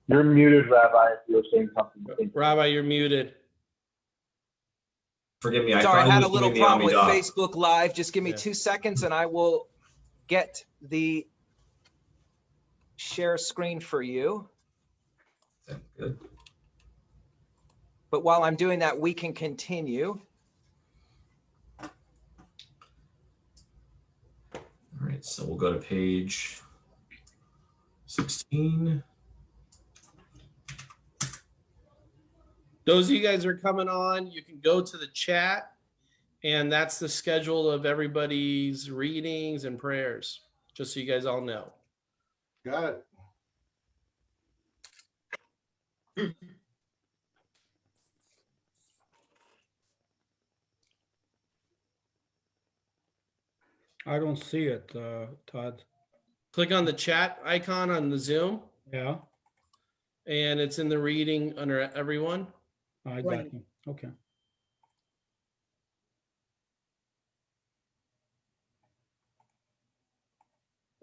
You're muted, Rabbi, if you're saying something. Rabbi, you're muted. Forgive me. Sorry, I had a little problem with Facebook Live. Just give me 2 seconds and I will get the share screen for you. Good. But while I'm doing that, we can continue. All right, so we'll go to page 16. Those of you guys who are coming on, you can go to the chat, and that's the schedule of everybody's readings and prayers, just so you guys all know. Got it. I don't see it, Todd. Click on the chat icon on the Zoom, Yeah, and it's in the reading under everyone. I got you. Okay.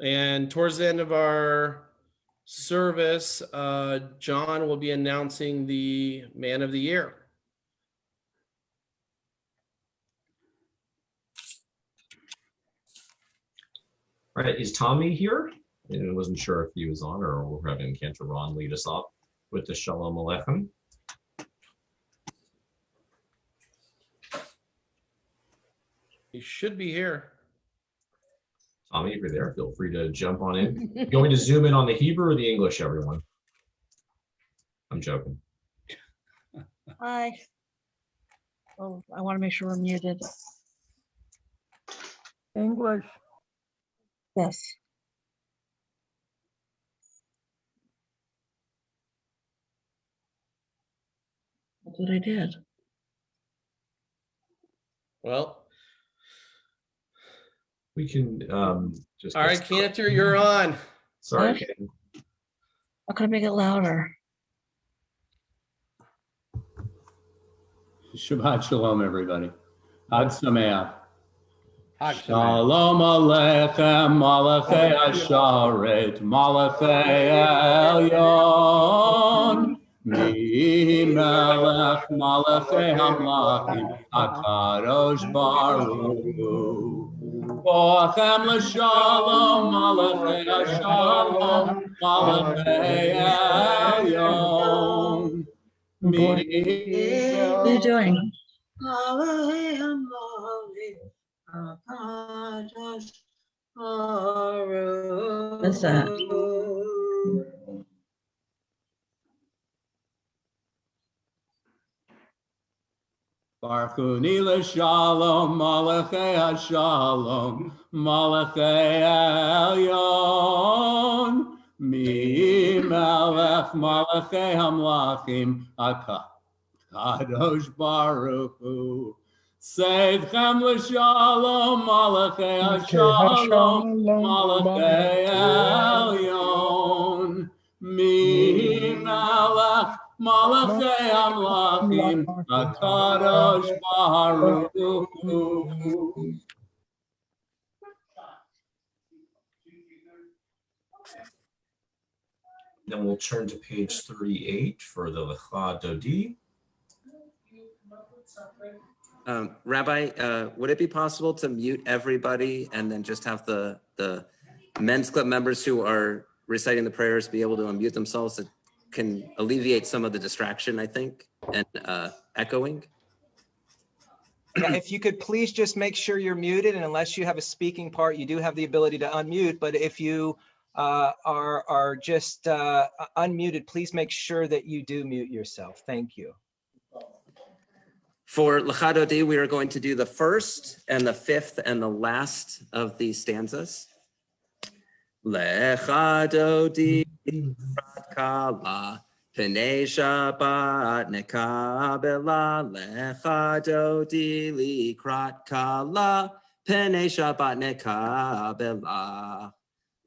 And towards the end of our service, John will be announcing the Man of the Year. All right, is Tommy here? I wasn't sure if he was on, or we're having Cantor Ron lead us off with the Shalom Aleichem. He should be here. Tommy, if you're there, feel free to jump on in. You want me to zoom in on the Hebrew or the English, everyone? I'm joking. Hi. Oh, I want to make sure we're muted. English. Yes. That's what I did. Well, We can just. all right, Cantor, you're on. Sorry, What? Ken. How can I make it louder? Shabbat Shalom, everybody. Hag Sameach. Hag Sameach. Shalom Aleichem, Malachei Asharet, Malachei Elyon. Mi Melech, Malachei Hamlachim, HaKadosh Baruch Hu. Bochem l'shalom, Malachei Ashalom, Malachei Elyon. What are you doing? What's that? Baruch Hu l'shalom, Malachei Hashalom, Malachei Elyon. Mi Melech, Malachei Hamlachim, HaKadosh Baruch Hu. Seidchem l'shalom, Malachei Hashalom, Malachei Elyon. Mi Melech, Malachei Hamlachim, HaKadosh Baruch Hu. Then we'll turn to page 38 for the Lecha Dodi. Rabbi, would it be possible to mute everybody and then just have the men's club members who are reciting the prayers be able to unmute themselves? It can alleviate some of the distraction, I think, and echoing. Yeah, if you could please just make sure you're muted, and unless you have a speaking part, you do have the ability to unmute. But if you are just unmuted, please make sure that you do mute yourself. Thank you. For Lecha Dodi, we are going to do the first and the fifth and the last of these stanzas. Lecha Dodi kala Pnei Shabbat nekabela. Lecha Dodi likrat kala Pnei Shabbat nekabela.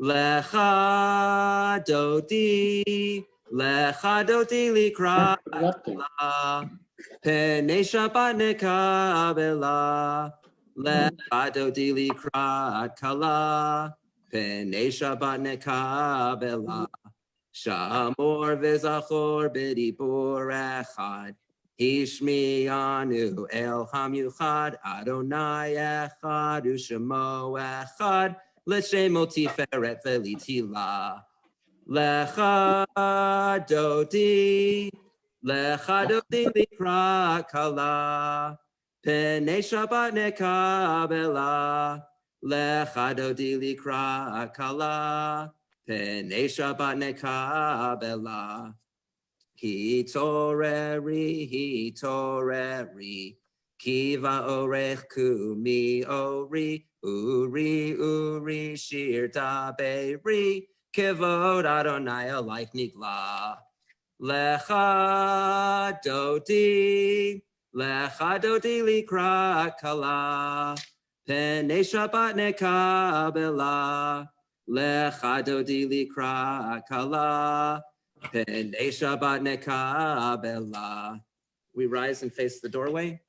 Lecha Dodi likrat kala Pnei Shabbat nekabela. Lecha Dodi likrat kala Pnei Shabbat nekabela. Shamor v'zachor b'dibur echad. Hishmianu el hamyuchad. Adonai echad u'shemo echad. L'shemo tiferet v'litila. Lecha dodi. Lecha dodi likra kala. Pnei Shabbat nekabela. Lecha dodi likra kala. Pnei Shabbat nekabela. Hitoreri. Kiva orech kumi ori. Uri shir taberi. Kivod Adonai alaych nigla. Lecha dodi likra kala. Pnei Shabbat nekabela. Lecha dodi likra kala. Pnei Shabbat nekabela. We rise and face the doorway.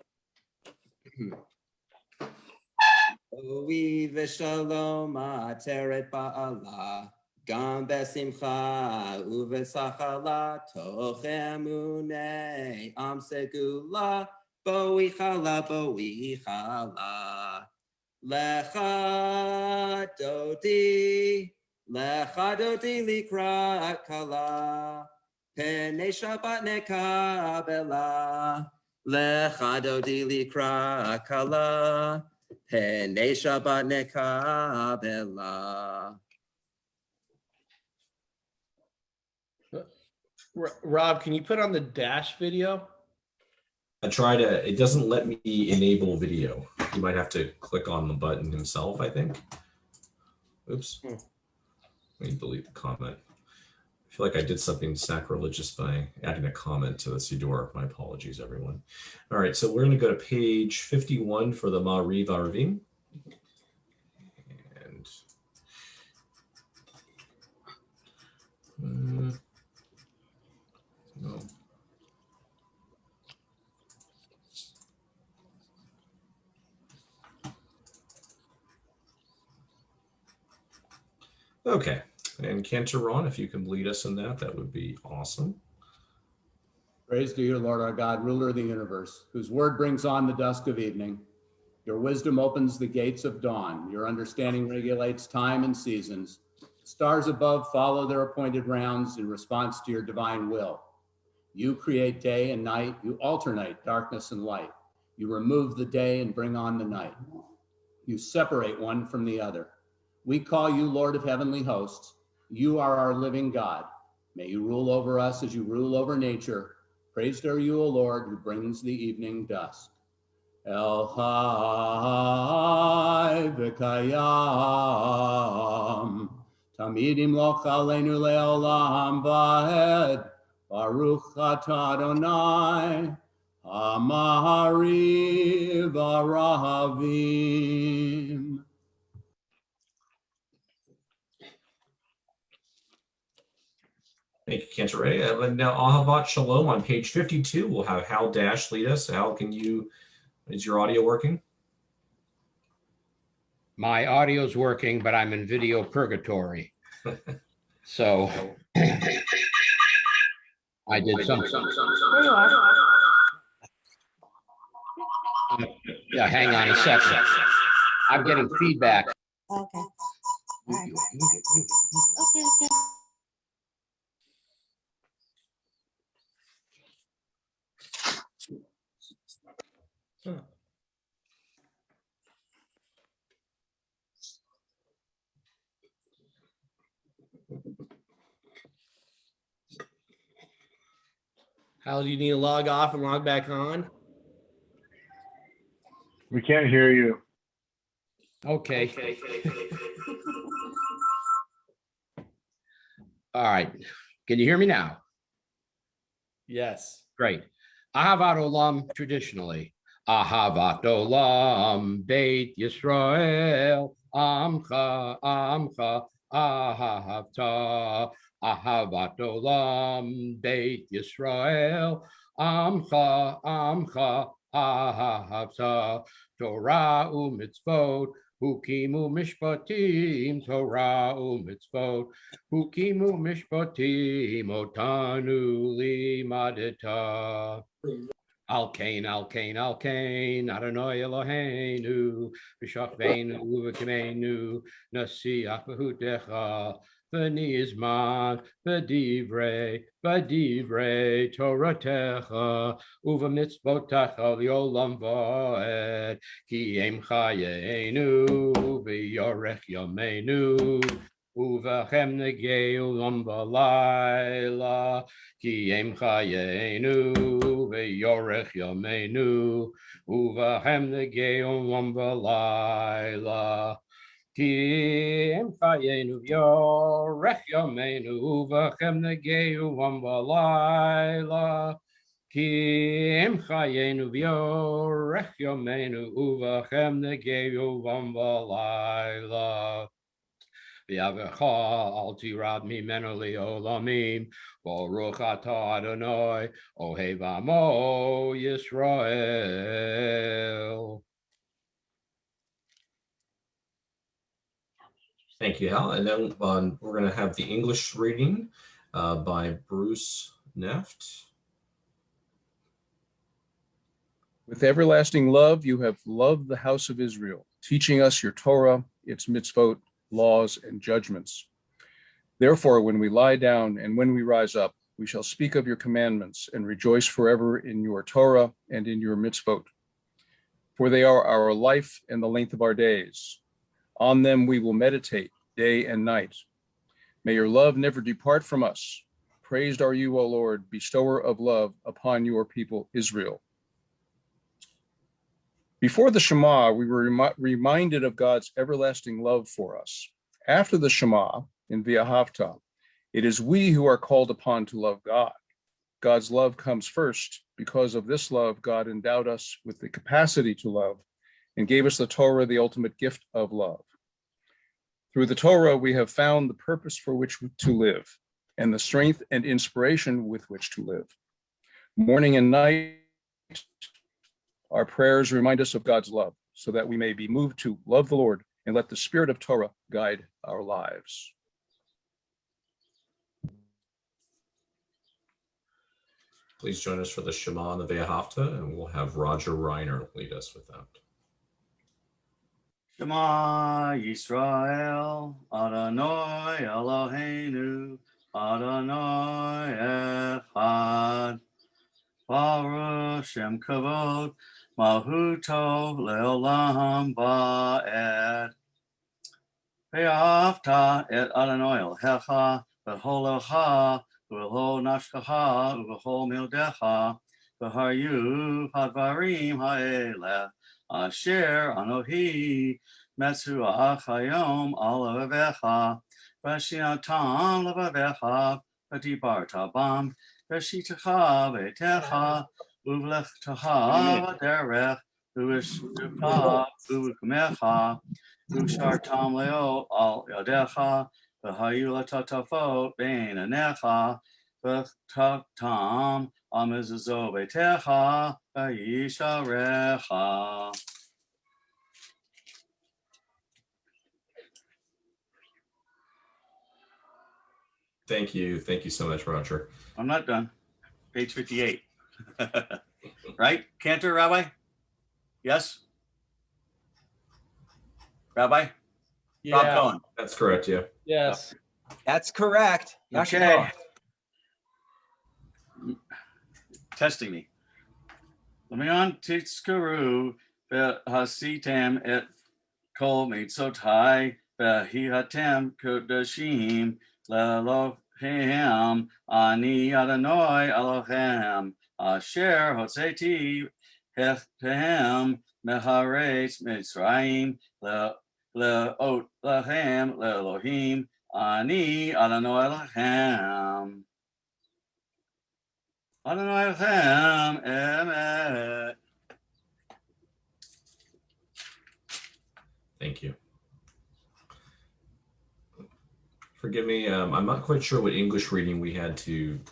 Ovi v'shalom ateret ba'ala. Gam besimcha uvesachala. Toch emunei am segula. Boi chala. Lecha dodi likra kala. Pnei Shabbat nekabela. Lecha dodi likra kala. Pnei Shabbat nekabela. Rob, can you put on the dash video? I try to, it doesn't let me enable video. You might have to click on the button himself, I think. Oops. Let me delete the comment. I feel like I did something sacrilegious by adding a comment to the Siddur. My apologies, everyone. All right, so we're going to go to page 51 for the Ma'ariv Arvim. And no. Okay, and Cantoron, if you can lead us in that, that would be awesome. Praise to you, Lord our God, ruler of the universe, whose word brings on the dusk of evening. Your wisdom opens the gates of dawn. Your understanding regulates time and seasons. Stars above follow their appointed rounds in response to your divine will. You create day and night. You alternate darkness and light. You remove the day and bring on the night. You separate one from the other. We call you Lord of heavenly hosts. You are our living God. May you rule over us as you rule over nature. Praised are you, O Lord, who brings the evening dusk. El Chai V'Kayam Tamidim Loch Aleinu Le'olam Va'ed Baruch Atah Adonai Amahari V'Rahavim. Thank you, Cantoray. Now, Ahavat Shalom on page 52. We'll have Hal Dash lead us. Hal, is your audio working? My audio's working, but I'm in video purgatory. So I did some. There you are. Yeah, hang on a second. I'm getting feedback. Okay. All right. Okay. Hal, do you need to log off and log back on? We can't hear you. Okay. All right. Can you hear me now? Yes. Great. Ahavat Olam traditionally. Ahavat Olam Beit Yisrael Amcha Ahavta Ahavat Olam Beit Yisrael Amcha Ahavta Torah u'mitzvot Hukimu mishpatim Torah u'mitzvot. Hukimu mishpatim otanu limadita. Al kain, Adonai Eloheinu, v'shachveinu v'kimenu, nasiach v'hutecha, v'nizman, v'divrei Toratecha, uv'mitzvotecha li'olam va'ed, ki em chayenu, v'yorech yameinu, uv'chem negei ulam v'layla, Ki em chayenu ve'yorech yameinu uvahem negeu yom v'layla. Ki em chayenu ve'yorech yameinu uvahem negeu yom v'layla. Ki em chayenu ve'yorech yameinu uvahem negeu yom v'layla. V'yavecha al tirad mimenu li'olamim, Baruch atah Adonai, Ohev Amo Yisrael. Thank you, Hal. And then we're going to have the English reading by Bruce Neft. With everlasting love, you have loved the house of Israel, teaching us your Torah, its mitzvot, laws, and judgments. Therefore, when we lie down and when we rise up, we shall speak of your commandments and rejoice forever in your Torah and in your mitzvot. For they are our life and the length of our days. On them we will meditate day and night. May your love never depart from us. Praised are you, O Lord, bestower of love upon your people Israel. Before the Shema, we were reminded of God's everlasting love for us. After the Shema, in V'ahavta, it is we who are called upon to love God. God's love comes first. Because of this love, God endowed us with the capacity to love and gave us the Torah, the ultimate gift of love. Through the Torah, we have found the purpose for which to live and the strength and inspiration with which to live. Morning and night, our prayers remind us of God's love so that we may be moved to love the Lord and let the spirit of Torah guide our lives. Please join us for the Shema and the V'ahavta, and we'll have Roger Reiner lead us with that. Shema Yisrael, Adonai Eloheinu, Adonai Echad. Baruch Shem Kavod, Malhuto Leolam Ba'ed. Ve'afta et Adonai Elohecha, B'chol lecha, V'chol nafshecha, V'chol mildecha, V'hayu hadvarim ha'eleh, Asher Anohi, Metzuach hayom al levavecha, V'shinatam levavecha, V'dibarta bam, V'shitecha v'techa, Uvlechtecha v'derech, Uv'shtucha uv'kumecha, Uv'shartam leo al yadecha, V'hayu l'tatafot bein anecha, V'taktam al mezuzot v'techa, V'yisharecha. Thank you so much, Roger. I'm not done. Page 58. Right? Cantor, Rabbi? Yes? Rabbi? Yeah. Bob Cohen. That's correct, yeah. Yes. That's correct. Okay. Testing me. Lemeon titzkaru hasitem et kol mitzotai behihatem kodashim lelohim ani Adonai Elohim asher hotzeti hechtehem meharetz Mitzrayim leot lahem leelohim ani Adonai Elohim. Adonai Elohim emet. Thank you. Forgive me, I'm not quite sure what English reading we had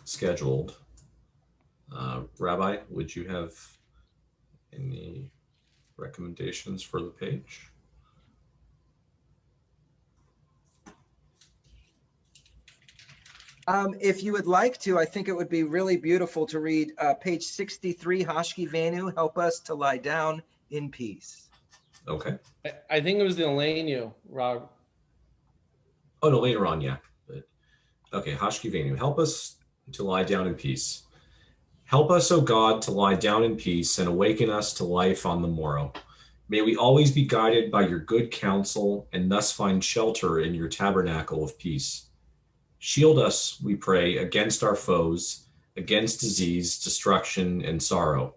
scheduled. Rabbi, would you have any recommendations for the page? If you would like to, I think it would be really beautiful to read page 63, Hashki Venu, help us to lie down in peace. Okay. I think it was the Elenu, Rob. Oh, no, later on, yeah. But, okay, Hashki Venu, help us to lie down in peace. Help us, O God, to lie down in peace and awaken us to life on the morrow. May we always be guided by your good counsel and thus find shelter in your tabernacle of peace. Shield us, we pray, against our foes, against disease, destruction, and sorrow.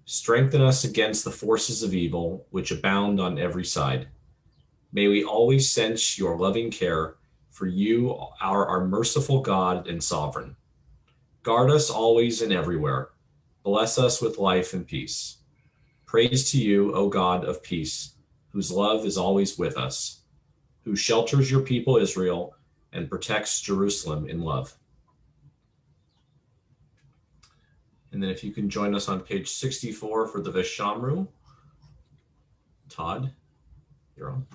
Strengthen us against the forces of evil, which abound on every side. May we always sense your loving care, for you are our merciful God and sovereign. Guard us always and everywhere. Bless us with life and peace. Praise to you, O God of peace, whose love is always with us, who shelters your people Israel and protects Jerusalem in love. And then if you can join us on page 64 for the Veshamru. Todd, you're on.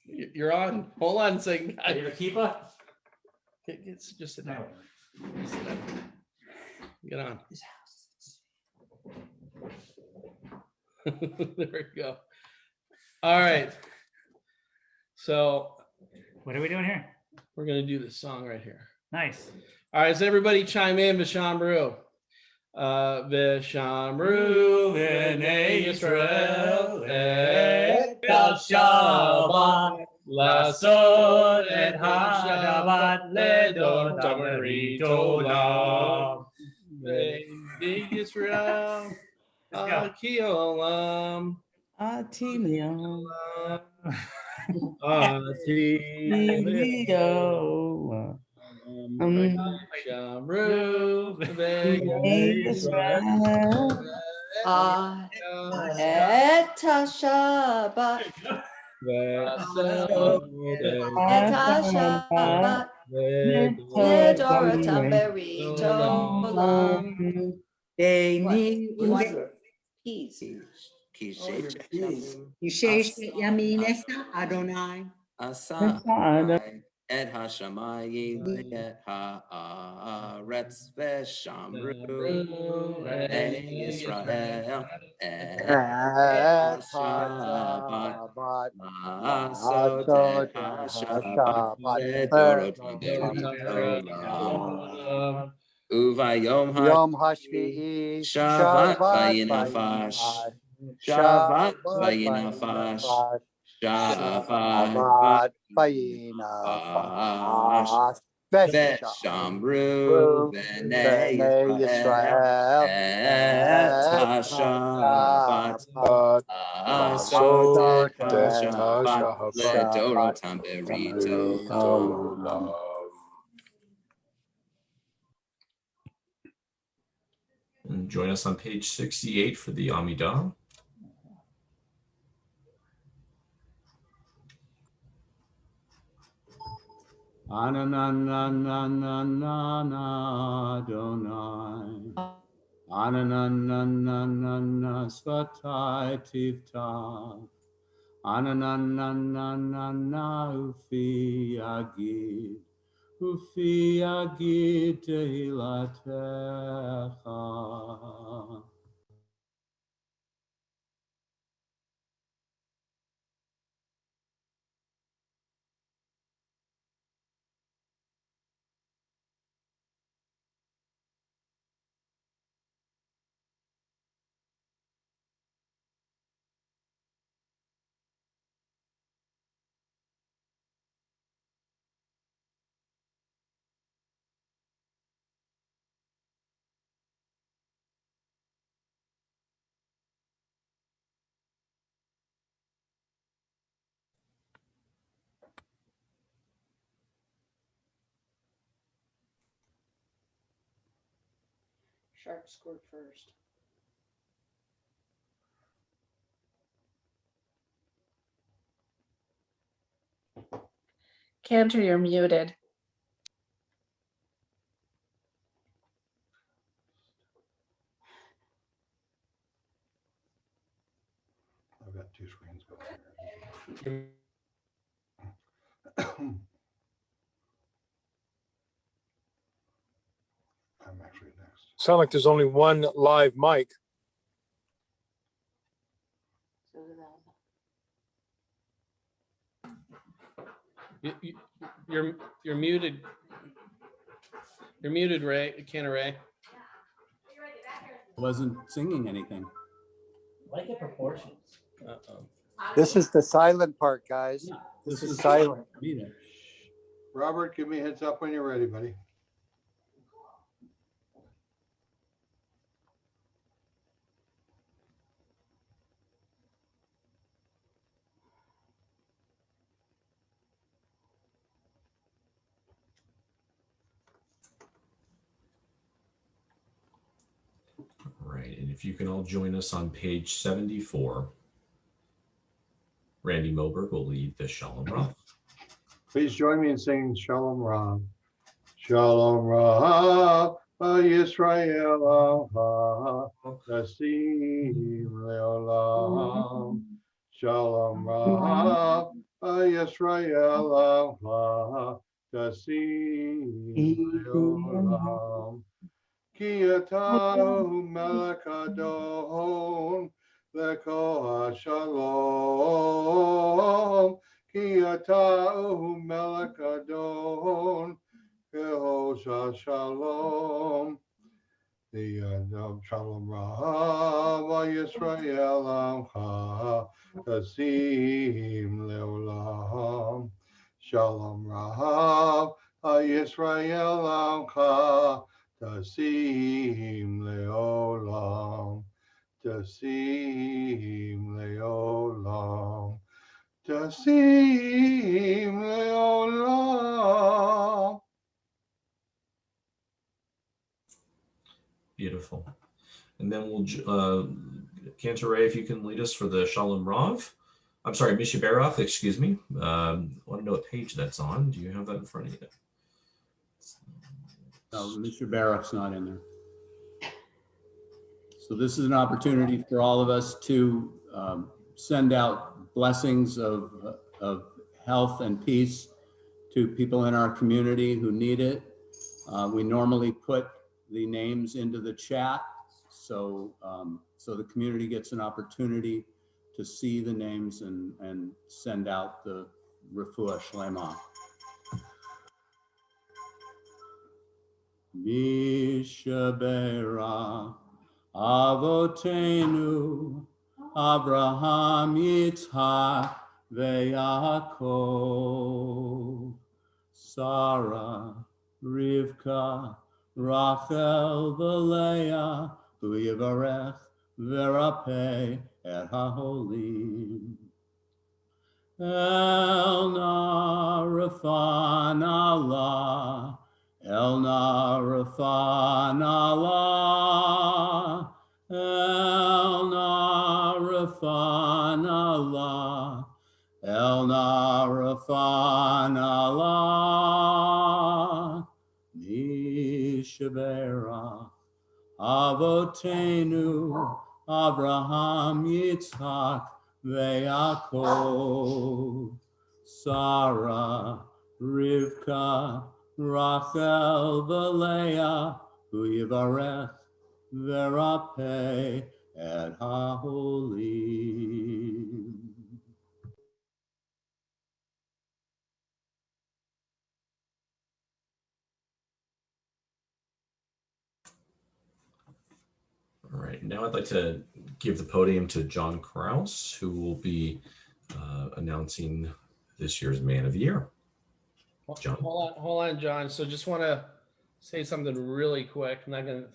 You're on. Hold on a second. Are you a keeper? Just sit down. Sit down. Get on. There we go. All right. So what are we doing here? We're going to do this song right here. Nice. All right. So everybody chime in. Vishamru. Vishamru v'nei Yisrael et Shabbat Lasod et Shabbat ledor tamari tolam v'nei Yisrael Aki olam Ati liam. Ati liam. Vishamru v'nei Yisrael et Shabbat. Et Shabbat ledor tamari tolam. Peace. Yishesh Yaminesa Adonai. Asa et hashamayim et haaretz v'shamru v'nei Yisrael et Shabbat Asot et Shabbat ledorotam beritolam Uvayom hashvi'i Shavat vayinafash Shavat vayinafash Shavat vayinafash Veshamru v'nei Yisrael et hashavat Asot et hashavat ledorotam beritolam. And join us on page 68 for the Amidah. Anananananana Adonai. Anananananana Svatai Tivtav. Anananananana Ufi Agid. Ufi Agid Tehilatecha. Sharp squirt first. Cantor, you're muted. two screens going You're- here. I'm actually next. Sound like there's only one live mic. You're muted. You're muted, Ray. Canna Ray. Wasn't singing anything. Like the proportions. Uh-oh. This is the silent part, guys. This is silent. Robert, give me a heads up when you're ready, buddy. Right, and if you can all join us on page 74, Randy Moberg will lead the Shalom Rav. Please join me in singing Shalom Rav. Shalom Rav, Yisrael, Nasim Leolam. Shalom Rav, Yisrael, Nasim Leolam. Ki atahu melech adon, leko shalom. Ki atahu melech adon, Yehoshua shalom. The Shalom Rav Yisrael Amcha Tasim Leolam. Shalom Rav Yisrael Amcha Tasim Leolam. Tasim Leolam. Tasim Leolam. Beautiful. And then we'll, Cantor Ray, if you can lead us for the Shalom Rav. I'm sorry, Misha Baroff, excuse me. I want to know what page that's on. Do you have that in front of you? No, Mr. Barroff's not in there. So this is an opportunity for all of us to send out blessings of health and peace to people in our community who need it. We normally put the names into the chat, so so the community gets an opportunity to see the names and send out the refuah shlema. Mishabera Avotenu Abraham Yitzhak Ve'Yaakov Sarah Rivka Rachel V'Leah U'Yivarech V'Rapeh Et HaHolim El Narafan Allah El Narafan Allah El Narafan Allah El Narafan Allah Mishabera Avotenu Abraham Yitzhak Ve'Yaakov Sarah Rivka Rachel V'Leah U'Yivarech V'Rapeh Et HaHolim. All right, now I'd like to give the podium to John Krause, who will be announcing this year's Man of the Year. John. Hold on, John. So just want to say something really quick. I'm not going to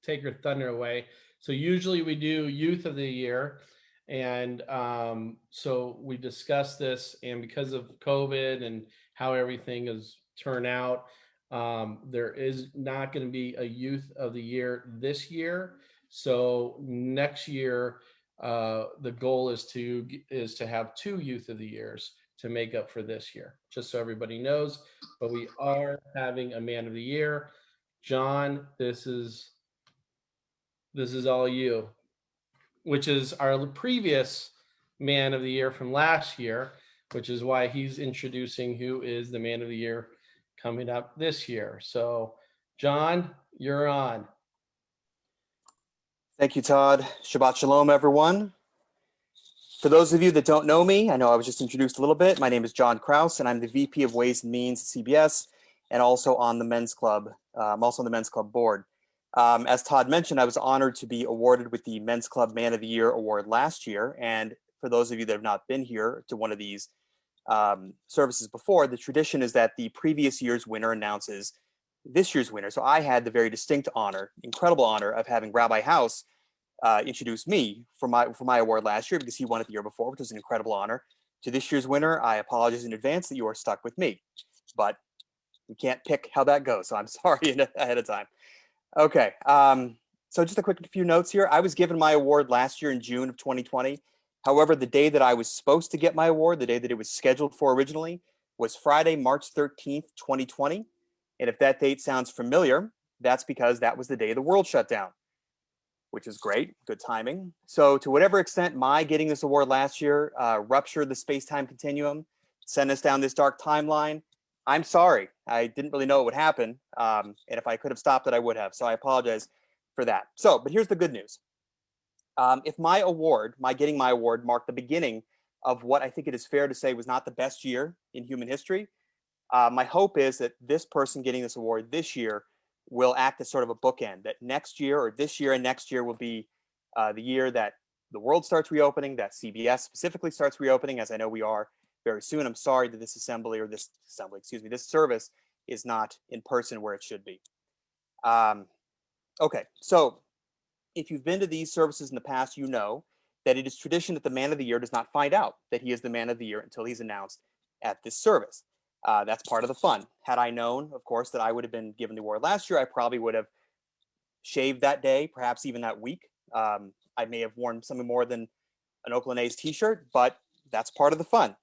take your thunder away. So usually we do Youth of the Year. And so we discussed this, and because of COVID and how everything has turned out, there is not going to be a Youth of the Year this year. So next year, the goal is to have 2 Youth of the Years to make up for this year, just so everybody knows. But we are having a Man of the Year. John, this is all you, which is our previous man of the year from last year, which is why he's introducing who is the man of the year coming up this year. So, John, you're on. Thank you, Todd. Shabbat Shalom, everyone. For those of you that don't know me, I know I was just introduced a little bit. My name is John Kraus, and I'm the VP of Ways and Means at CBS, and also on the Men's Club. I'm also on the Men's Club board. As Todd mentioned, I was honored to be awarded with the Men's Club Man of the Year award last year. And for those of you that have not been here to one of these services before, the tradition is that the previous year's winner announces this year's winner. So I had the very distinct honor, incredible honor, of having Rabbi House introduce me for my award last year, because he won it the year before, which was an incredible honor. To this year's winner, I apologize in advance that you are stuck with me, but we can't pick how that goes, so I'm sorry ahead of time. Okay, so just a quick few notes here. I was given my award last year in June of 2020. However, the day that I was supposed to get my award, the day that it was scheduled for originally, was Friday, March 13th, 2020. And if that date sounds familiar, that's because that was the day the world shut down, which is great, good timing. So to whatever extent my getting this award last year ruptured the space-time continuum, sent us down this dark timeline, I'm sorry. I didn't really know it would happen. And if I could have stopped it, I would have. So I apologize for that. So, but here's the good news. If my getting my award marked the beginning of what I think it is fair to say was not the best year in human history, my hope is that this person getting this award this year will act as sort of a bookend, that next year, or this year and next year, will be the year that the world starts reopening, that CBS specifically starts reopening, as I know we are very soon. I'm sorry that this service is not in person where it should be. Okay, so if you've been to these services in the past, you know that it is tradition that the man of the year does not find out that he is the man of the year until he's announced at this service. That's part of the fun. Had I known, of course, that I would have been given the award last year, I probably would have shaved that day, perhaps even that week. I may have worn something more than an Oakland A's t-shirt, but that's part of the fun.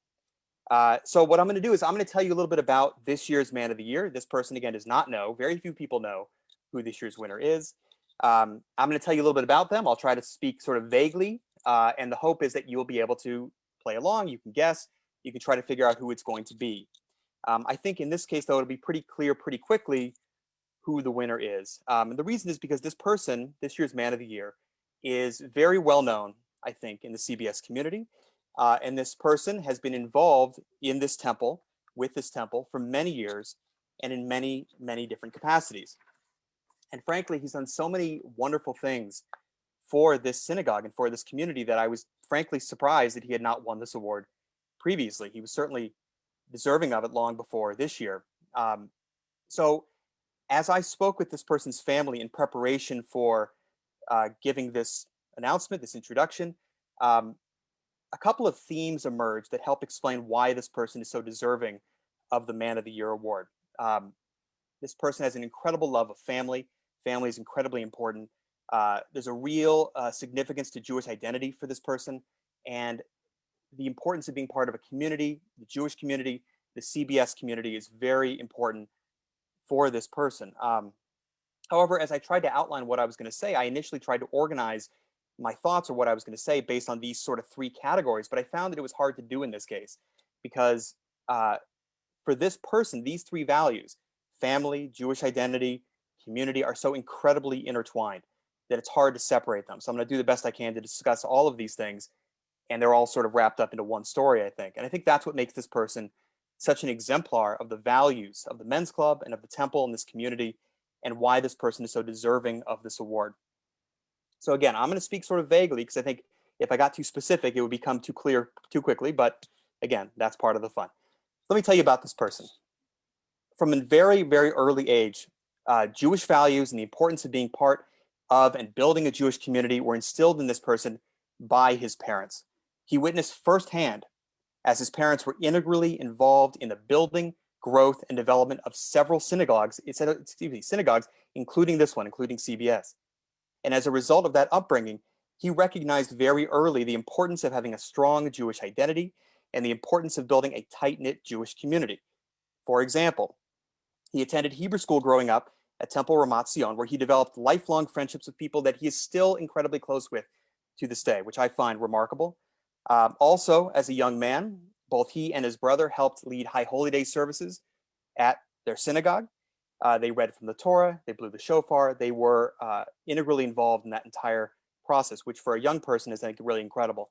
So what I'm going to do is I'm going to tell you a little bit about this year's Man of the Year. This person, again, does not know. Very few people know who this year's winner is. I'm going to tell you a little bit about them. I'll try to speak sort of vaguely, and the hope is that you'll be able to play along. You can guess. You can try to figure out who it's going to be. I think in this case, though, it'll be pretty clear pretty quickly who the winner is. And the reason is because this person, this year's Man of the Year, is very well known, I think, in the CBS community. And this person has been involved in this temple, with this temple, for many years and in many, many different capacities. And frankly, he's done so many wonderful things for this synagogue and for this community that I was frankly surprised that he had not won this award previously. He was certainly deserving of it long before this year. So as I spoke with this person's family in preparation for giving this announcement, this introduction, a couple of themes emerged that help explain why this person is so deserving of the Man of the Year award. This person has an incredible love of family. Family is incredibly important. There's a real significance to Jewish identity for this person, and the importance of being part of a community, the Jewish community, the CBS community, is very important for this person. However, as I tried to outline what I was going to say, I initially tried to organize my thoughts or what I was going to say based on these sort of three categories, but I found that it was hard to do in this case because for this person, these three values, family, Jewish identity, community, are so incredibly intertwined that it's hard to separate them. So I'm going to do the best I can to discuss all of these things, and they're all sort of wrapped up into one story, I think. And I think that's what makes this person such an exemplar of the values of the Men's Club and of the temple and this community, and why this person is so deserving of this award. So again, I'm going to speak sort of vaguely because I think if I got too specific, it would become too clear too quickly. But again, that's part of the fun. Let me tell you about this person. From a very, very early age, Jewish values and the importance of being part of and building a Jewish community were instilled in this person by his parents. He witnessed firsthand as his parents were integrally involved in the building, growth, and development of several synagogues, including this one, including CBS. And as a result of that upbringing, he recognized very early the importance of having a strong Jewish identity and the importance of building a tight-knit Jewish community. For example, he attended Hebrew school growing up at Temple Ramat Zion, where he developed lifelong friendships with people that he is still incredibly close with to this day, which I find remarkable. Also, as a young man, both he and his brother helped lead High Holy Day services at their synagogue. They read from the Torah, they blew the shofar, they were integrally involved in that entire process, which for a young person is, I think, really incredible.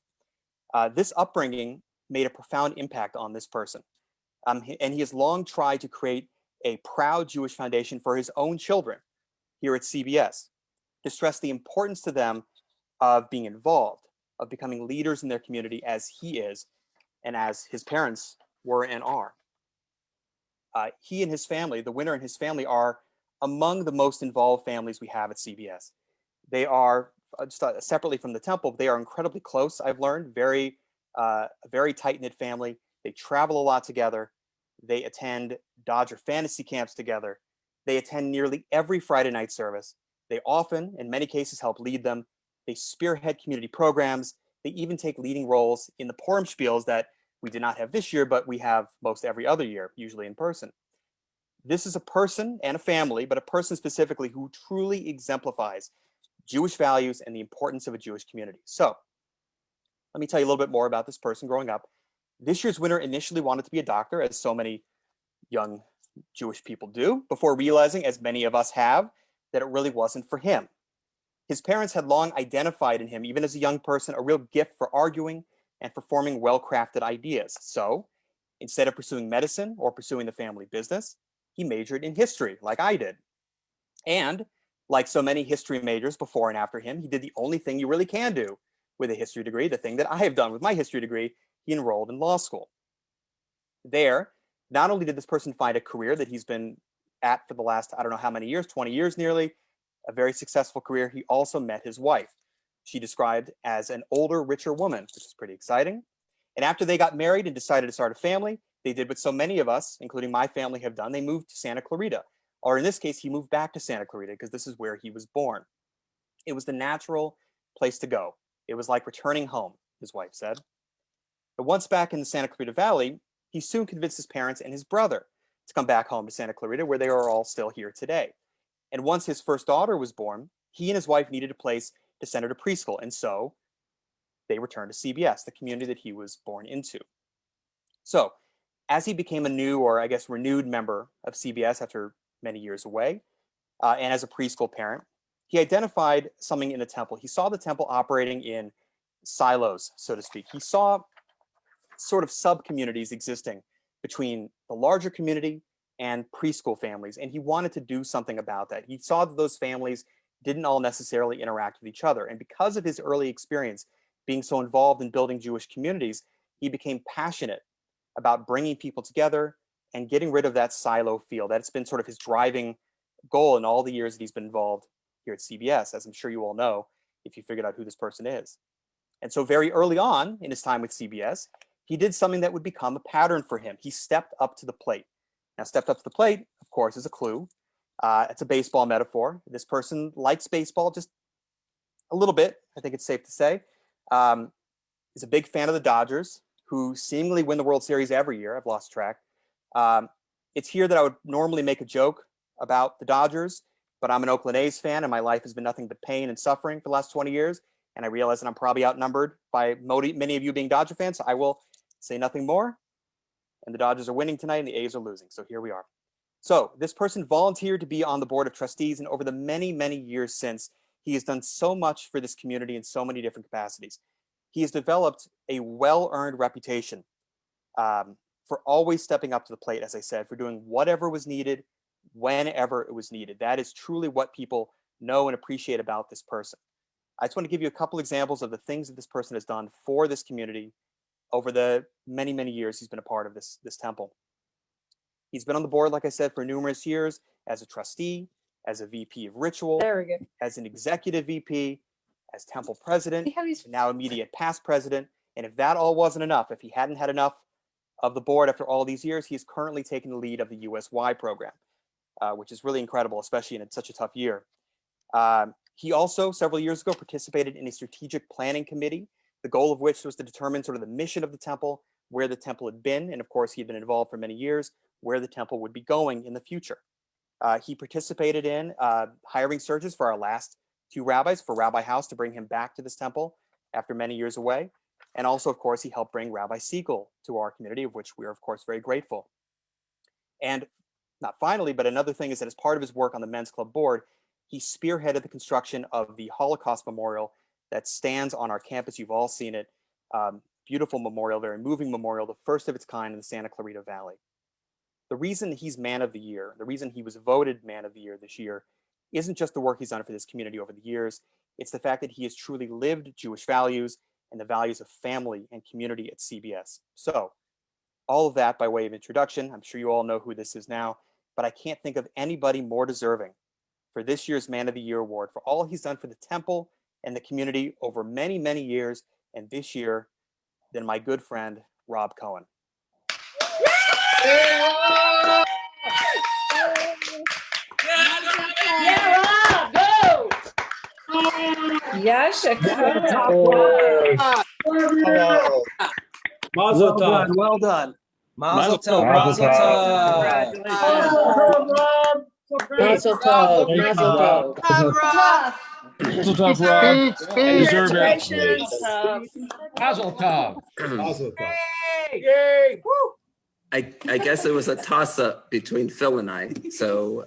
This upbringing made a profound impact on this person. And he has long tried to create a proud Jewish foundation for his own children here at CBS, to stress the importance to them of being involved, of becoming leaders in their community as he is, and as his parents were and are. He and his family, the winner and his family, are among the most involved families we have at CBS. They are, separately from the temple, they are incredibly close, I've learned, a very tight-knit family. They travel a lot together. They attend Dodger fantasy camps together. They attend nearly every Friday night service. They often, in many cases, help lead them. They spearhead community programs. They even take leading roles in the Purim spiels that we did not have this year, but we have most every other year, usually in person. This is a person and a family, but a person specifically who truly exemplifies Jewish values and the importance of a Jewish community. So let me tell you a little bit more about this person growing up. This year's winner initially wanted to be a doctor, as so many young Jewish people do, before realizing, as many of us have, that it really wasn't for him. His parents had long identified in him, even as a young person, a real gift for arguing and for forming well-crafted ideas. So instead of pursuing medicine or pursuing the family business, he majored in history, like I did. And like so many history majors before and after him, he did the only thing you really can do with a history degree, the thing that I have done with my history degree. He enrolled in law school. There, not only did this person find a career that he's been at for the last, I don't know how many years, 20 years nearly, a very successful career, he also met his wife. She described as an older, richer woman, which is pretty exciting. And after they got married and decided to start a family, they did what so many of us, including my family, have done. They moved to Santa Clarita. Or in this case, he moved back to Santa Clarita because this is where he was born. It was the natural place to go. It was like returning home, his wife said. But once back in the Santa Clarita Valley, he soon convinced his parents and his brother to come back home to Santa Clarita, where they are all still here today. And once his first daughter was born, he and his wife needed a place to send her to preschool. And so they returned to CBS, the community that he was born into. So as he became a new, or I guess renewed member of CBS after many years away, and as a preschool parent, he identified something in the temple. He saw the temple operating in silos, so to speak. He saw sort of sub-communities existing between the larger community and preschool families, and he wanted to do something about that. He saw that those families didn't all necessarily interact with each other. And because of his early experience being so involved in building Jewish communities, he became passionate about bringing people together and getting rid of that silo feel. That's been sort of his driving goal in all the years that he's been involved here at CBS, as I'm sure you all know, if you figured out who this person is. And so very early on in his time with CBS, he did something that would become a pattern for him. He stepped up to the plate. Now, stepped up to the plate, of course, is a clue. It's a baseball metaphor. This person likes baseball just a little bit, I think it's safe to say. He's a big fan of the Dodgers, who seemingly win the World Series every year. I've lost track. It's here that I would normally make a joke about the Dodgers, but I'm an Oakland A's fan, and my life has been nothing but pain and suffering for the last 20 years. And I realize that I'm probably outnumbered by many of you being Dodger fans, so I will say nothing more. And the Dodgers are winning tonight, and the A's are losing. So here we are. So this person volunteered to be on the board of trustees, and over the many, many years since, he has done so much for this community in so many different capacities. He has developed a well-earned reputation for always stepping up to the plate, as I said, for doing whatever was needed, whenever it was needed. That is truly what people know and appreciate about this person. I just want to give you a couple examples of the things that this person has done for this community over the many, many years he's been a part of this temple. He's been on the board, like I said, for numerous years as a trustee, as a VP of ritual, as an executive VP, as temple president, and now immediate past president. And if that all wasn't enough, if he hadn't had enough of the board after all these years, he's currently taken the lead of the USY program, which is really incredible, especially in such a tough year. He also, several years ago, participated in a strategic planning committee, the goal of which was to determine sort of the mission of the temple, where the temple had been, and of course, he had been involved for many years, where the temple would be going in the future. He participated in hiring searches for our last two rabbis, for Rabbi House to bring him back to this temple after many years away. And also, of course, he helped bring Rabbi Siegel to our community, of which we are, of course, very grateful. And not finally, but another thing is that as part of his work on the Men's Club board, he spearheaded the construction of the Holocaust Memorial that stands on our campus. You've all seen it. Beautiful memorial, very moving memorial, the first of its kind in the Santa Clarita Valley. The reason he's Man of the Year, the reason he was voted Man of the Year this year, isn't just the work he's done for this community over the years. It's the fact that he has truly lived Jewish values and the values of family and community at CBS. So all of that by way of introduction. I'm sure you all know who this is now, but I can't think of anybody more deserving for this year's Man of the Year award for all he's done for the temple and the community over many, many years, and this year, than my good friend, Rob Cohen. Yeah, Rob, go! Yasha, Well done, well done. Mazel tov, mazel tov. Mazel tov, mazel tov. Mazel tov, Rob. You deserve it. Congratulations. Mazel tov. Mazel tov. Yay! I guess it was a toss-up between Phil and I. So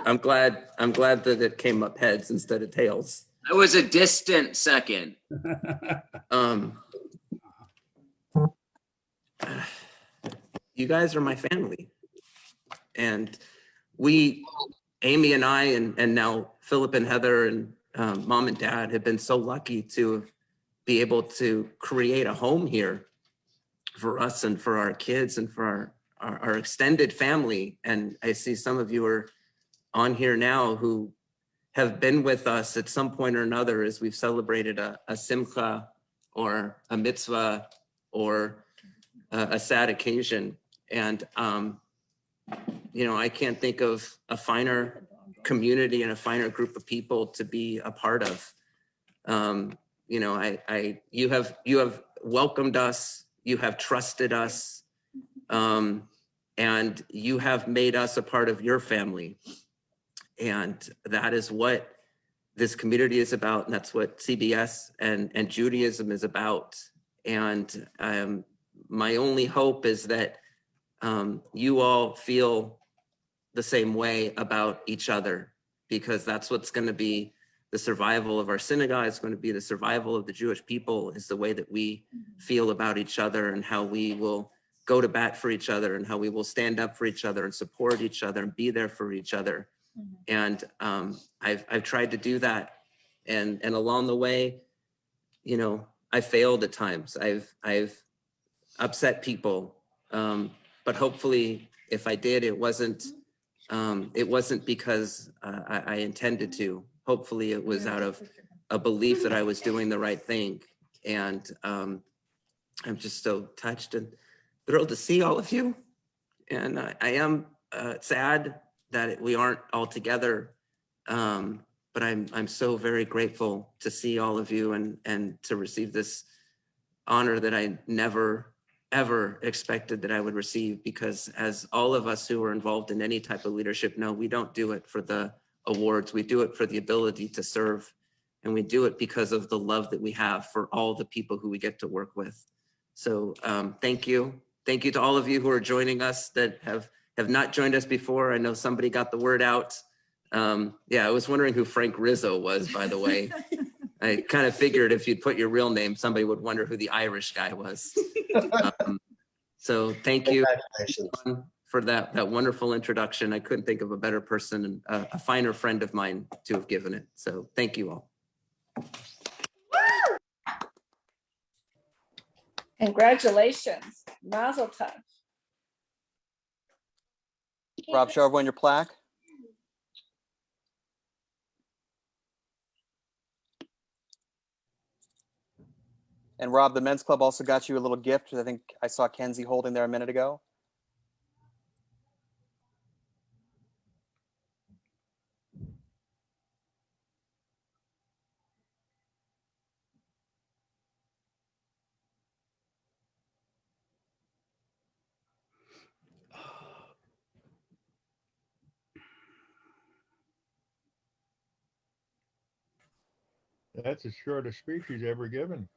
I'm glad that it came up heads instead of tails. It was a distant second. You guys are my family. And we, Amy and I, and now Philip and Heather and mom and dad have been so lucky to be able to create a home here for us and for our kids and for our extended family. And I see some of you are on here now who have been with us at some point or another as we've celebrated a simcha or a mitzvah or a sad occasion. And, you know, I can't think of a finer community and a finer group of people to be a part of. You know, you have welcomed us, you have trusted us, and you have made us a part of your family. And that is what this community is about. And that's what CBS and Judaism is about. And my only hope is that you all feel the same way about each other, because that's what's going to be the survival of our synagogue. It's going to be the survival of the Jewish people, is the way that we feel about each other and how we will go to bat for each other and how we will stand up for each other and support each other and be there for each other. And I've tried to do that. And along the way, you know, I failed at times. I've upset people. But hopefully if I did, it wasn't because I intended to. Hopefully it was out of a belief that I was doing the right thing. And I'm just so touched and thrilled to see all of you. And I am sad that we aren't all together. But I'm so very grateful to see all of you and to receive this honor that I never, ever expected that I would receive, because as all of us who are involved in any type of leadership know, we don't do it for the awards. We do it for the ability to serve. And we do it because of the love that we have for all the people who we get to work with. So thank you. Thank you to all of you who are joining us that have not joined us before. I know somebody got the word out. Yeah, I was wondering who Frank Rizzo was, by the way. I kind of figured if you'd put your real name, somebody would wonder who the Irish guy was. So thank you for that wonderful introduction. I couldn't think of a better person and a finer friend of mine to have given it. So thank you all. Congratulations. Mazel tov. Rob, show everyone your plaque. And Rob, the men's club also got you a little gift that I think I saw Kenzie holding there a minute ago. That's the shortest speech he's ever given.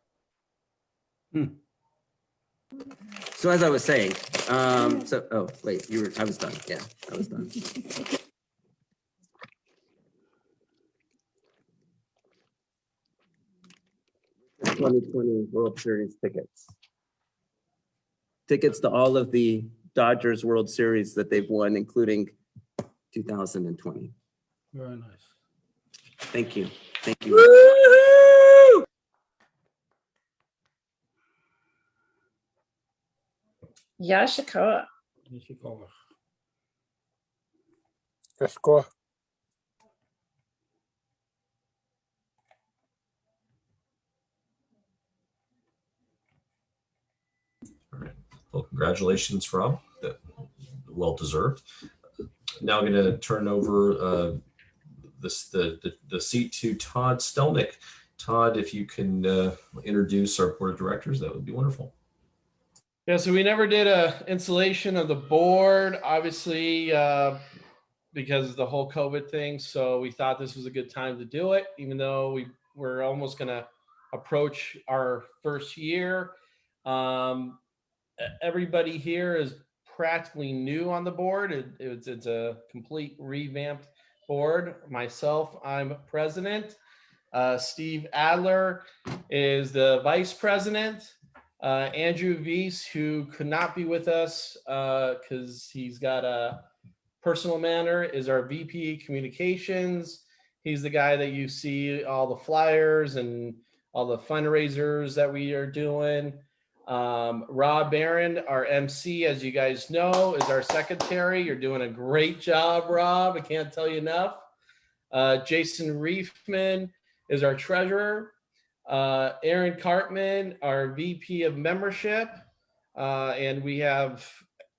So as I was saying, oh, wait, I was done. Yeah, I was done. 2020 World Series tickets. Tickets to all of the Dodgers World Series that they've won, including 2020. Very nice. Thank you. Thank you. Yashikoa. Yashikoa. Yashikoa. All right. Well, congratulations, Rob. Well deserved. Now I'm going to turn over the seat to Todd Stelnick. Todd, if you can introduce our board of directors, that would be wonderful. Yeah, so we never did a installation of the board, obviously, because of the whole COVID thing. So we thought this was a good time to do it, even though we were almost going to approach our first year. Everybody here is practically new on the board. It's a complete revamped board. Myself, I'm president. Steve Adler is the vice president. Andrew Weiss, who could not be with us because he's got a personal matter, is our VP communications. He's the guy that you see all the flyers and all the fundraisers that we are doing. Rob Barron, our MC, as you guys know, is our secretary. You're doing a great job, Rob. I can't tell you enough. Jason Reefman is our treasurer. Aaron Cartman, our VP of membership. And we have,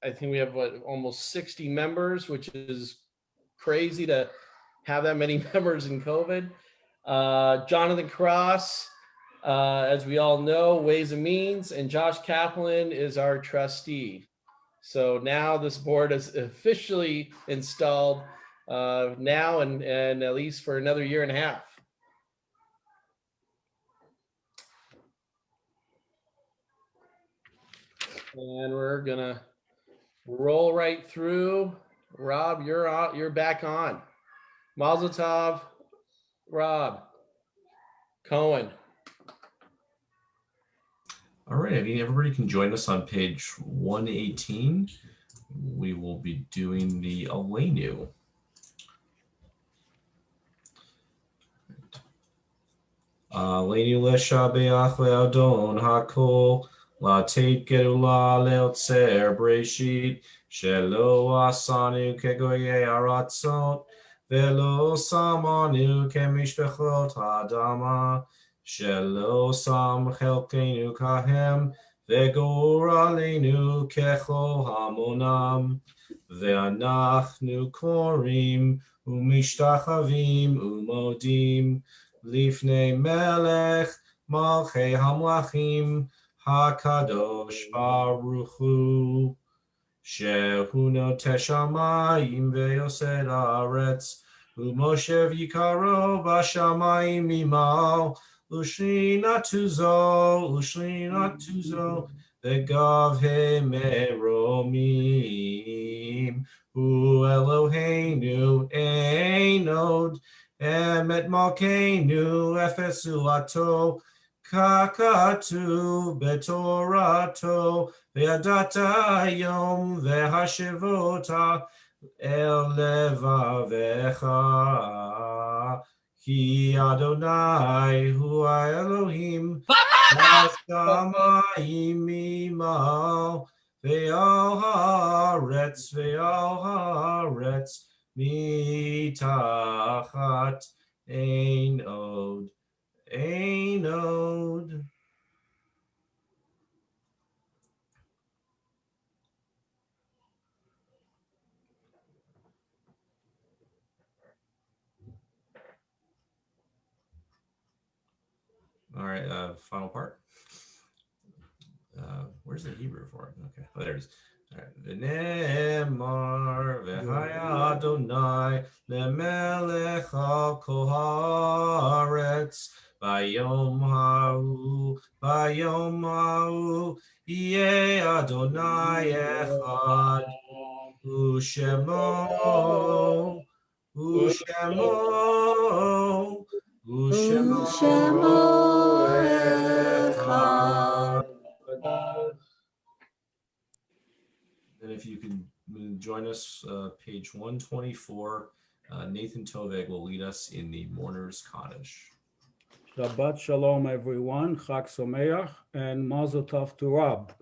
I think we have almost 60 members, which is crazy to have that many members in COVID. Jonathan Cross, as we all know, Ways and Means, and Josh Kaplan is our trustee. So now this board is officially installed now and at least for another year and a half. And we're gonna roll right through. Rob, you're out. You're back on. Mazel tov, Rob. Cohen. All right, I mean, everybody can join us on page 118. We will be doing the Aleinu. Aleinu leshabeach le'adon hakol la'teit geula le'otzer breshit shelo asanu kegoyei aratzot velo samanu kemishpechot ha'adama shelo sam chelkenu kahem vegor aleinu kechol hamonam ve'anachnu korim umishtachavim umodim Lifnei Melech Malchei Hamlachim Hakadosh Baruch Hu Shehu Noteh Shamayim Ve'yosed Haaretz U'Moshev Yikaro B'Shamayim Imal U'Shrina Tuzo Ve'gav Meromim U'Eloheinu Einod Emet Malkeinu Efesu Ato Kakatu Betorato Ve'adata Yom Ve'hashivota El Levavecha Ki Adonai Hu Elohim Hashamayim Imal Ve'al Haaretz Mitachat Ein Od. All right, final part. Where's the Hebrew for it? Okay, oh, there it is. All right. V'nemar v'haya Adonai lemelech al kol haaretz Bayom ha'u, Yeh Adonai echad, Ushemo echad. And if you can join us, page 124, Nathan Toveg will lead us in the Mourner's Kaddish. Shabbat Shalom, everyone. Chag Sameach and Mazel Tov to Rab.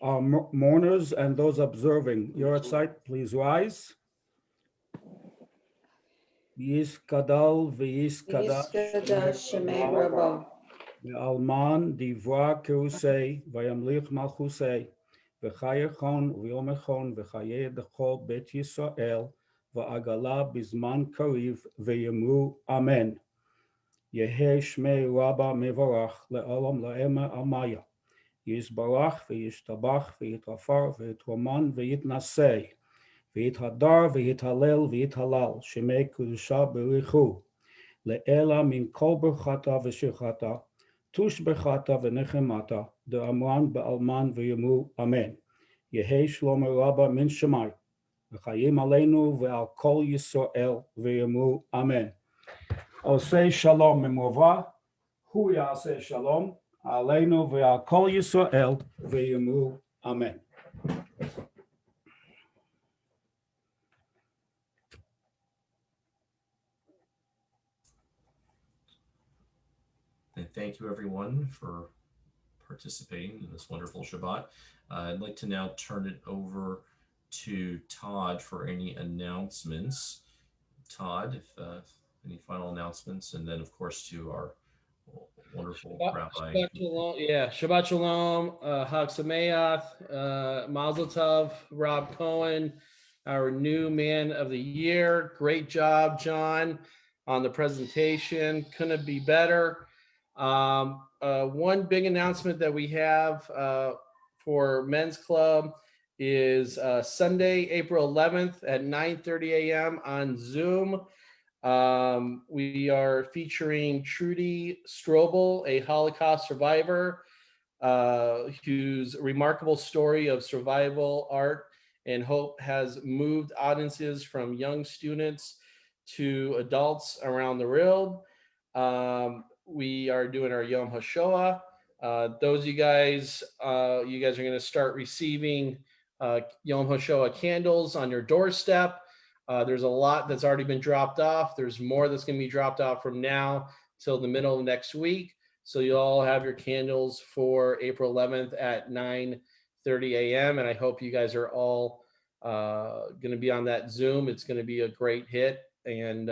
Our mourners and those observing, your sight, please rise. Yiskadal v'yiskadash Shemei Rabo. Alman divra kerusei vayamlich malchusei v'chayechon v'yomechon v'chayei dechol bet Yisrael v'agala bizman kariv v'yemru amen. Yehei shmei rabba mevarach le'olam la'ema amaya. Yisbarach v'yishtabach v'yitrafar v'yitroman v'yitnasei v'yithadar v'yithalel v'yithalal shemei kedusha berichu le'ela min kol berchata v'shirchata tush berchata v'nechemata de'amran be'alman v'yemru amen. Yehei shlomo rabba min shemai v'chayim aleinu ve'al kol Yisrael v'yemru amen. Osei shalom memova, hu yaseh shalom, aleinu ve'al kol Yisrael v'yemru amen. And thank you everyone for participating in this wonderful Shabbat. I'd like to now turn it over to Todd for any announcements. Todd, if any final announcements, and then of course to our wonderful Rabbi. Shabbat Shalom. Yeah, Shabbat Shalom, Chag Sameach, Mazel Tov, Rob Cohen, our new man of the year. Great job, John, on the presentation. Couldn't be better. One big announcement that we have for Men's Club is Sunday, April 11th at 9:30 a.m. on Zoom. We are featuring Trudy Strobel, a Holocaust survivor, whose remarkable story of survival, art, and hope has moved audiences from young students to adults around the world. We are doing our Yom HaShoah. Those of you guys are going to start receiving Yom HaShoah candles on your doorstep. There's a lot that's already been dropped off. There's more that's going to be dropped off from now till the middle of next week. So you'll all have your candles for April 11th at 9:30 a.m. And I hope you guys are all going to be on that Zoom. It's going to be a great hit. And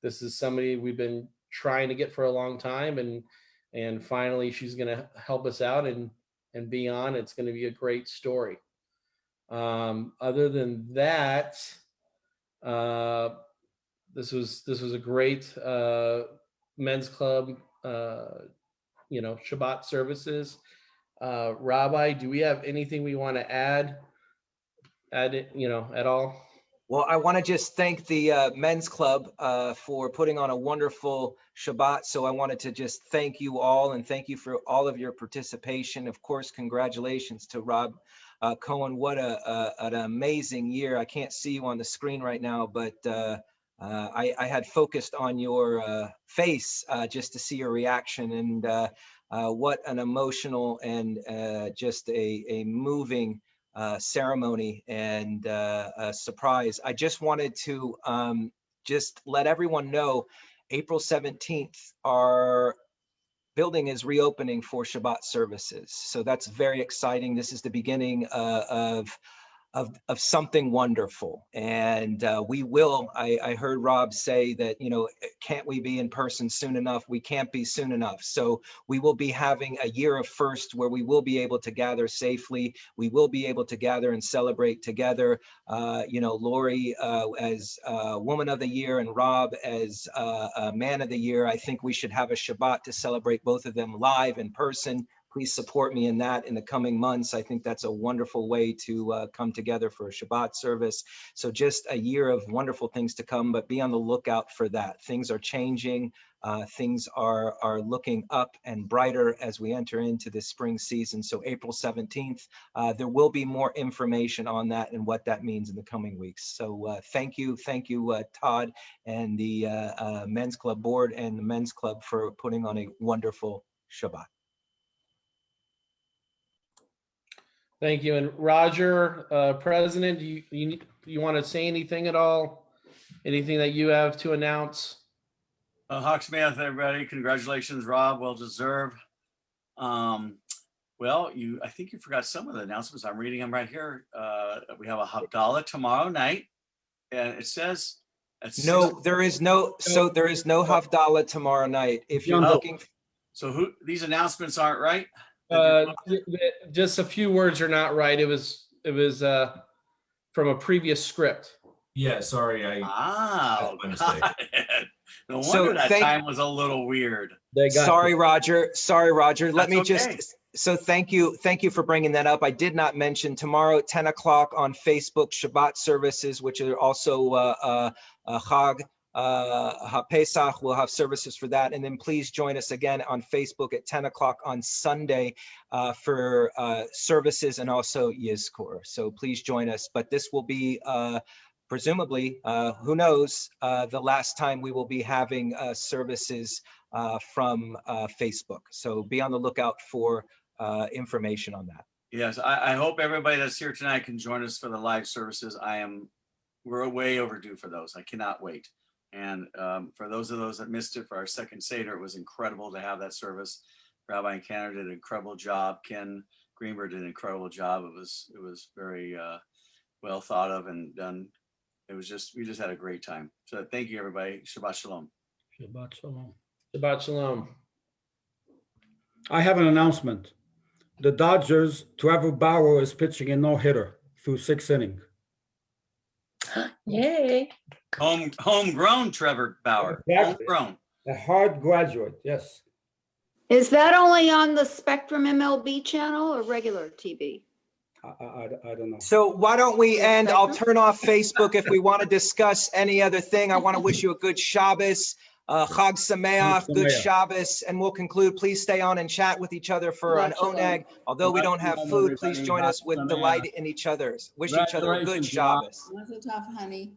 this is somebody we've been trying to get for a long time. And finally, she's going to help us out and be on. It's going to be a great story. Other than that, this was a great Men's Club, Shabbat services. Rabbi, do we have anything we want to add at all? Well, I want to just thank the Men's Club for putting on a wonderful Shabbat. So I wanted to just thank you all and thank you for all of your participation. Of course, congratulations to Rob Cohen. What an amazing year. I can't see you on the screen right now, but I had focused on your face just to see your reaction. And what an emotional and just a moving ceremony and a surprise. I just wanted to just let everyone know April 17th, our building is reopening for Shabbat services. So that's very exciting. This is the beginning of something wonderful. And we will, I heard Rob say that, can't we be in person soon enough? We can't be soon enough. So we will be having a year of first where we will be able to gather safely. We will be able to gather and celebrate together. Lori as Woman of the Year and Rob as Man of the Year. I think we should have a Shabbat to celebrate both of them live in person. please support me in that in the coming months. I think that's a wonderful way to come together for a Shabbat service. So just a year of wonderful things to come, but be on the lookout for that. Things are changing. Things are looking up and brighter as we enter into this spring season. So April 17th, there will be more information on that and what that means in the coming weeks. So thank you, Todd and the Men's Club board and the Men's Club for putting on a wonderful Shabbat. Thank you. And Roger, President, do you want to say anything at all? Anything that you have to announce? Hawk Smith, everybody. Congratulations, Rob. Well deserved. Well, I think you forgot some of the announcements. I'm reading them right here. We have a Havdalah tomorrow night, and it says there is no Havdalah tomorrow night. If you're looking. So these announcements aren't right? Just a few words are not right. It was from a previous script. Yeah, sorry. That's my mistake. No wonder that time was a little weird. Sorry, Roger. Let me just. So thank you for bringing that up. I did not mention tomorrow at 10 o'clock on Facebook Shabbat services, which are also Chag HaPesach. We'll have services for that, and then please join us again on Facebook at 10 o'clock on Sunday for services and also Yizkor. So please join us. But this will be. Presumably, who knows, the last time we will be having services from Facebook. So be on the lookout for information on that. Yes, I hope everybody that's here tonight can join us for the live services. We're way overdue for those. I cannot wait. And for those that missed it, for our second Seder, it was incredible to have that service. Rabbi and Cantor did an incredible job. Ken Greenberg did an incredible job. It was very well thought of and done. We just had a great time. So thank you, everybody. Shabbat Shalom. Shabbat Shalom. Shabbat Shalom. I have an announcement. The Dodgers, Trevor Bauer is pitching a no-hitter through 6 innings. Yay. Homegrown Trevor Bauer. Exactly. Homegrown. A hard graduate, yes. Is that only on the Spectrum MLB channel or regular TV? I don't know. So why don't we end? I'll turn off Facebook if we want to discuss any other thing. I want to wish you a good Shabbos, Chag Sameach, good Shabbos, and we'll conclude. Please stay on and chat with each other for an oneg. Although we don't have food, please join us with delight in each other's. Wish each other a good Shabbos. Mazel tov, honey.